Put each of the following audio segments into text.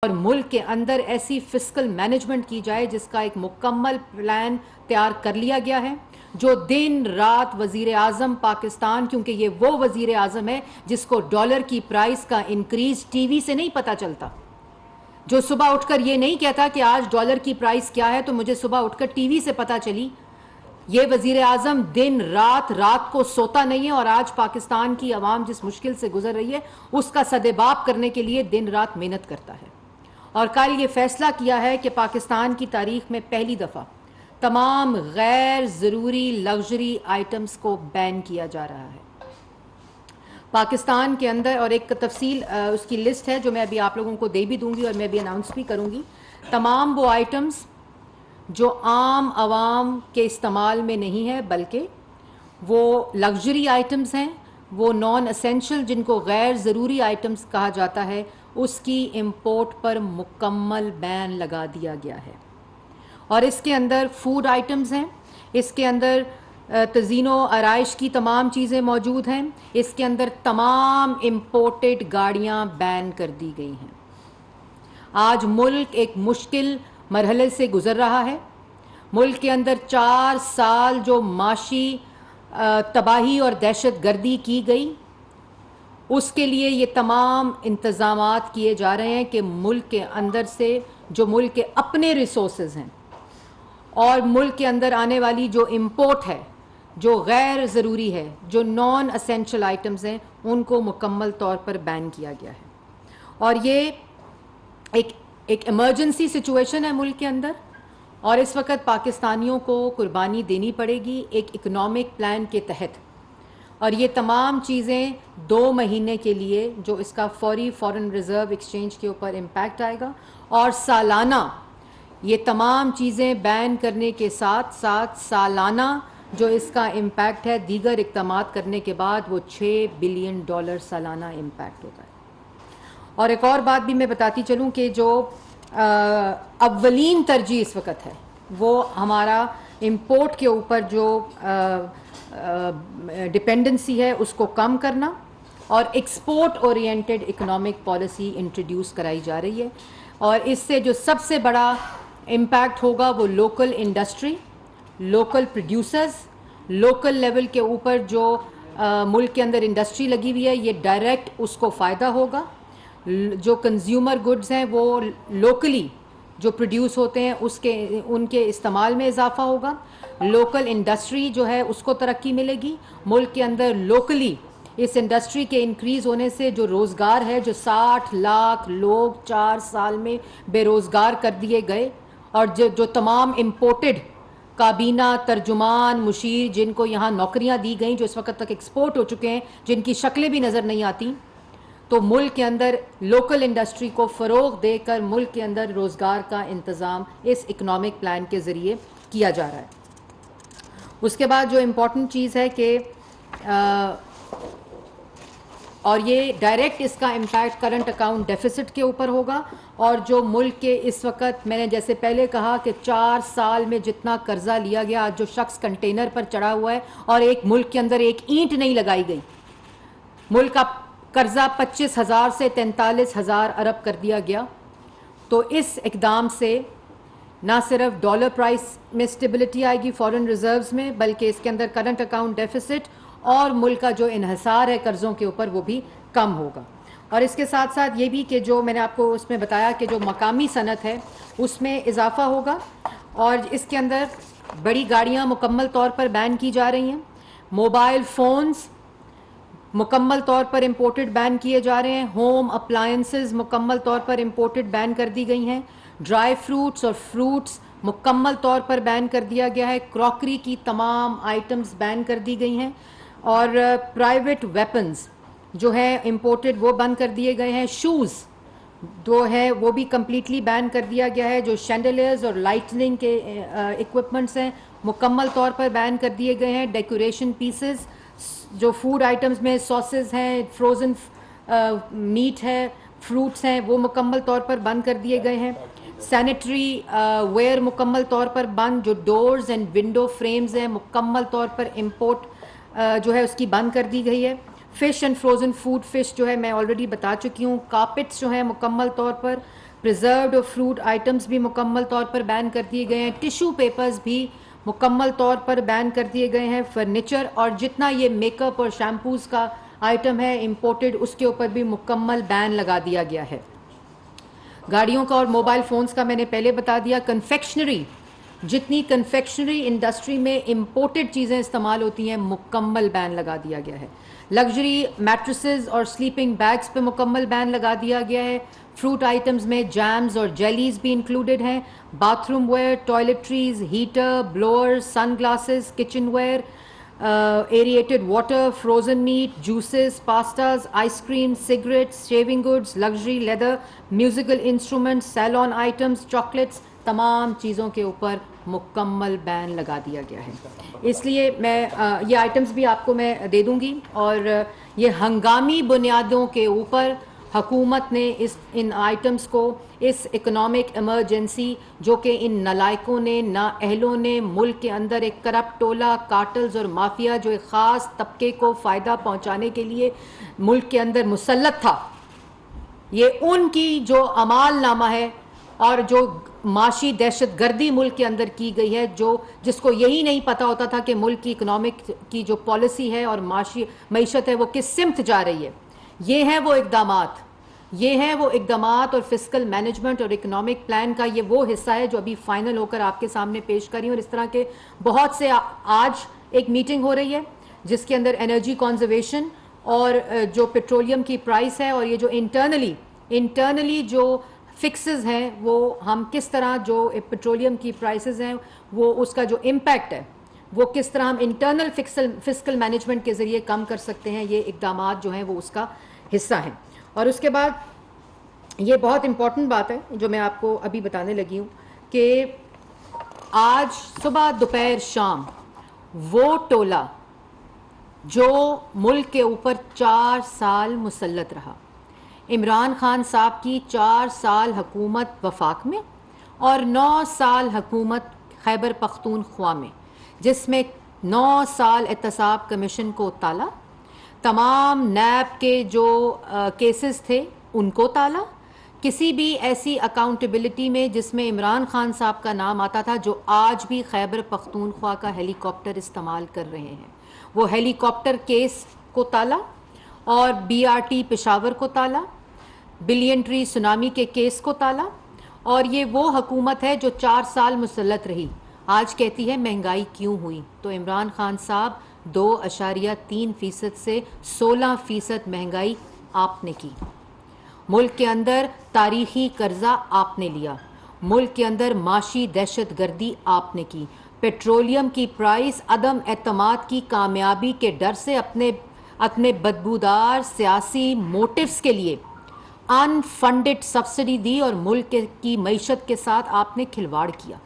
اور ملک کے اندر ایسی فسکل مینجمنٹ کی جائے جس کا ایک مکمل پلان تیار کر لیا گیا ہے، جو دن رات وزیر اعظم پاکستان، کیونکہ یہ وہ وزیر اعظم ہے جس کو ڈالر کی پرائس کا انکریز ٹی وی سے نہیں پتہ چلتا، جو صبح اٹھ کر یہ نہیں کہتا کہ آج ڈالر کی پرائس کیا ہے تو مجھے صبح اٹھ کر ٹی وی سے پتہ چلی. یہ وزیر اعظم دن رات کو سوتا نہیں ہے، اور آج پاکستان کی عوام جس مشکل سے گزر رہی ہے اس کا سدباب کرنے کے لیے دن رات محنت کرتا ہے. اور کل یہ فیصلہ کیا ہے کہ پاکستان کی تاریخ میں پہلی دفعہ تمام غیر ضروری لگژری آئٹمز کو بین کیا جا رہا ہے پاکستان کے اندر. اور ایک تفصیل اس کی لسٹ ہے جو میں ابھی آپ لوگوں کو دے بھی دوں گی اور میں بھی اناؤنس بھی کروں گی. تمام وہ آئٹمز جو عام عوام کے استعمال میں نہیں ہے بلکہ وہ لگژری آئٹمز ہیں، وہ نان اسینشل جن کو غیر ضروری آئٹمز کہا جاتا ہے، اس کی امپورٹ پر مکمل بین لگا دیا گیا ہے. اور اس کے اندر فوڈ آئٹمز ہیں، اس کے اندر تزئین و آرائش کی تمام چیزیں موجود ہیں، اس کے اندر تمام امپورٹڈ گاڑیاں بین کر دی گئی ہیں. آج ملک ایک مشکل مرحلے سے گزر رہا ہے. ملک کے اندر 4 سال جو معاشی تباہی اور دہشت گردی کی گئی، اس کے لیے یہ تمام انتظامات کیے جا رہے ہیں کہ ملک کے اندر سے جو ملک کے اپنے ریسورسز ہیں اور ملک کے اندر آنے والی جو امپورٹ ہے، جو غیر ضروری ہے، جو نان اسینشل آئٹمز ہیں، ان کو مکمل طور پر بین کیا گیا ہے. اور یہ ایک ایمرجنسی سچویشن ہے ملک کے اندر، اور اس وقت پاکستانیوں کو قربانی دینی پڑے گی ایک اکنامک پلان کے تحت. اور یہ تمام چیزیں 2 مہینے کے لیے جو اس کا فوری فارن ریزرو ایکسچینج کے اوپر امپیکٹ آئے گا، اور سالانہ یہ تمام چیزیں بین کرنے کے ساتھ ساتھ سالانہ جو اس کا امپیکٹ ہے دیگر اقدامات کرنے کے بعد وہ $6 بلین سالانہ امپیکٹ ہوتا ہے. اور ایک اور بات بھی میں بتاتی چلوں کہ جو اولین ترجیح اس وقت ہے وہ ہمارا امپورٹ کے اوپر جو ڈپینڈنسی ہے اس کو کم کرنا، اور export oriented economic policy introduce کرائی جا رہی ہے. اور اس سے جو سب سے بڑا امپیکٹ ہوگا وہ local industry, local producers, local level کے اوپر جو ملک کے اندر انڈسٹری لگی ہوئی ہے، یہ ڈائریکٹ اس کو فائدہ ہوگا. جو کنزیومر گڈز ہیں وہ لوکلی جو پروڈیوس ہوتے ہیں ان کے استعمال میں اضافہ ہوگا. لوکل انڈسٹری جو ہے اس کو ترقی ملے گی. ملک کے اندر لوکلی اس انڈسٹری کے انکریز ہونے سے جو روزگار ہے، جو 60 لاکھ لوگ 4 سال میں بے روزگار کر دیے گئے، اور جو تمام امپورٹڈ کابینہ، ترجمان، مشیر جن کو یہاں نوکریاں دی گئیں جو اس وقت تک ایکسپورٹ ہو چکے ہیں، جن کی شکلیں بھی نظر نہیں آتی، تو ملک کے اندر لوکل انڈسٹری کو فروغ دے کر ملک کے اندر روزگار کا انتظام اس اکنامک پلان کے ذریعے کیا جا رہا ہے. اس کے بعد جو امپورٹنٹ چیز ہے کہ اور یہ ڈائریکٹ اس کا امپیکٹ کرنٹ اکاؤنٹ ڈیفیسٹ کے اوپر ہوگا. اور جو ملک کے اس وقت میں نے جیسے پہلے کہا کہ 4 سال میں جتنا قرضہ لیا گیا، آج جو شخص کنٹینر پر چڑھا ہوا ہے اور ایک ملک کے اندر ایک اینٹ نہیں لگائی گئی، ملک کا قرضہ 25,000 سے 43,000 ارب کر دیا گیا. تو اس اقدام سے نہ صرف ڈالر پرائس میں سٹیبلٹی آئے گی فارن ریزروز میں، بلکہ اس کے اندر کرنٹ اکاؤنٹ ڈیفیسٹ اور ملک کا جو انحصار ہے قرضوں کے اوپر وہ بھی کم ہوگا. اور اس کے ساتھ ساتھ یہ بھی کہ جو میں نے آپ کو اس میں بتایا کہ جو مقامی صنعت ہے اس میں اضافہ ہوگا. اور اس کے اندر بڑی گاڑیاں مکمل طور پر بین کی جا رہی ہیں. موبائل فونز مکمل طور پر امپورٹڈ بین کیے جا رہے ہیں. ہوم اپلائنسز مکمل طور پر امپورٹڈ بین کر دی گئی ہیں. ڈرائی فروٹس اور فروٹس مکمل طور پر بین کر دیا گیا ہے. کراکری کی تمام آئٹمز بین کر دی گئی ہیں. اور پرائیویٹ ویپنز جو ہیں امپورٹڈ وہ بند کر دیے گئے ہیں. شوز جو ہے وہ بھی کمپلیٹلی بین کر دیا گیا ہے. جو شینڈلیئرز اور لائٹننگ کے ایکوپمنٹس ہیں مکمل طور پر بین کر دیے گئے ہیں. ڈیکوریشن پیسز جو فوڈ آئٹمز میں ساسز ہیں، فروزن میٹ ہے، فروٹس ہیں، وہ مکمل طور پر بند کر دیے گئے ہیں. سینیٹری ویئر مکمل طور پر بند. جو ڈورز اینڈ ونڈو فریمز ہیں مکمل طور پر امپورٹ جو ہے اس کی بند کر دی گئی ہے. Fish and frozen food, fish جو ہے میں آلریڈی بتا چکی ہوں. کارپٹس جو ہیں مکمل طور پر پریزروڈ اور فروٹ آئٹمس بھی مکمل طور پر بین کر دیے گئے ہیں. ٹیشو پیپرز بھی مکمل طور پر بین کر دیے گئے ہیں. فرنیچر اور جتنا یہ میک اپ اور شیمپوز کا آئٹم ہے امپورٹڈ, اس کے اوپر بھی مکمل بین لگا دیا گیا ہے. گاڑیوں کا اور موبائل فونز کا میں نے پہلے بتا دیا. کنفیکشنری, جتنی کنفیکشنری انڈسٹری میں امپورٹڈ چیزیں استعمال ہوتی ہیں مکمل بین لگا دیا گیا ہے. لگژری میٹریسز اور سلیپنگ بیگز پہ مکمل بین لگا دیا گیا ہے. فروٹ آئٹمز میں جیمز اور جیلیز بھی انکلوڈڈ ہیں. Bathroom ware, toiletries, heater, blower, sunglasses, kitchen ware, aerated water, frozen meat, juices, pastas, ice cream, cigarettes, shaving goods, luxury leather, musical instruments, salon items, chocolates, تمام چیزوں کے اوپر مکمل بین لگا دیا گیا ہے. اس لیے میں یہ آئٹمز بھی آپ کو میں دے دوں گی, اور یہ ہنگامی بنیادوں کے اوپر حکومت نے ان آئٹمز کو اس اکنامک ایمرجنسی جو کہ ان نالائقوں نے, نااہلوں نے ملک کے اندر ایک کرپٹ ٹولہ, کارٹلز اور مافیا جو ایک خاص طبقے کو فائدہ پہنچانے کے لیے ملک کے اندر مسلط تھا, یہ ان کی جو اعمال نامہ ہے اور جو معاشی دہشت گردی ملک کے اندر کی گئی ہے, جس کو یہی نہیں پتہ ہوتا تھا کہ ملک کی اکنامک کی جو پالیسی ہے اور معیشت ہے وہ کس سمت جا رہی ہے. یہ ہیں وہ اقدامات, یہ ہیں وہ اقدامات, اور فسکل مینجمنٹ اور اکنامک پلان کا یہ وہ حصہ ہے جو ابھی فائنل ہو کر آپ کے سامنے پیش کر رہی ہوں. اور اس طرح کے بہت سے, آج ایک میٹنگ ہو رہی ہے جس کے اندر انرجی کنزرویشن اور جو پیٹرولیم کی پرائس ہے, اور یہ جو انٹرنلی جو فکسز ہیں وہ ہم کس طرح, جو پیٹرولیم کی پرائسز ہیں وہ اس کا جو امپیکٹ ہے وہ کس طرح ہم انٹرنل فسکل مینجمنٹ کے ذریعے کم کر سکتے ہیں, یہ اقدامات جو ہیں وہ اس کا حصہ ہیں. اور اس کے بعد یہ بہت امپورٹنٹ بات ہے جو میں آپ کو ابھی بتانے لگی ہوں کہ آج صبح دوپہر شام وہ ٹولہ جو ملک کے اوپر 4 سال مسلط رہا, عمران خان صاحب کی 4 سال حکومت وفاق میں اور 9 سال حکومت خیبر پختونخوا میں, جس میں 9 سال احتساب کمیشن کو تالا, تمام نیب کے جو کیسز تھے ان کو تالا, کسی بھی ایسی اکاؤنٹیبلٹی میں جس میں عمران خان صاحب کا نام آتا تھا, جو آج بھی خیبر پختونخوا کا ہیلی کاپٹر استعمال کر رہے ہیں, وہ ہیلی کاپٹر کیس کو تالا, اور بی آر ٹی پشاور کو تالا, بلین ٹری سونامی کے کیس کو تالا. اور یہ وہ حکومت ہے جو 4 سال مسلط رہی. آج کہتی ہے مہنگائی کیوں ہوئی, تو عمران خان صاحب 2.3% سے 16% مہنگائی آپ نے کی. ملک کے اندر تاریخی قرضہ آپ نے لیا, ملک کے اندر معاشی دہشت گردی آپ نے کی, پیٹرولیم کی پرائس عدم اعتماد کی کامیابی کے ڈر سے اپنے بدبودار سیاسی موٹیوز کے لیے ان فنڈڈ سبسڈی دی, اور ملک کی معیشت کے ساتھ آپ نے کھلواڑ کیا.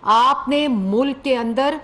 آپ نے ملک کے اندر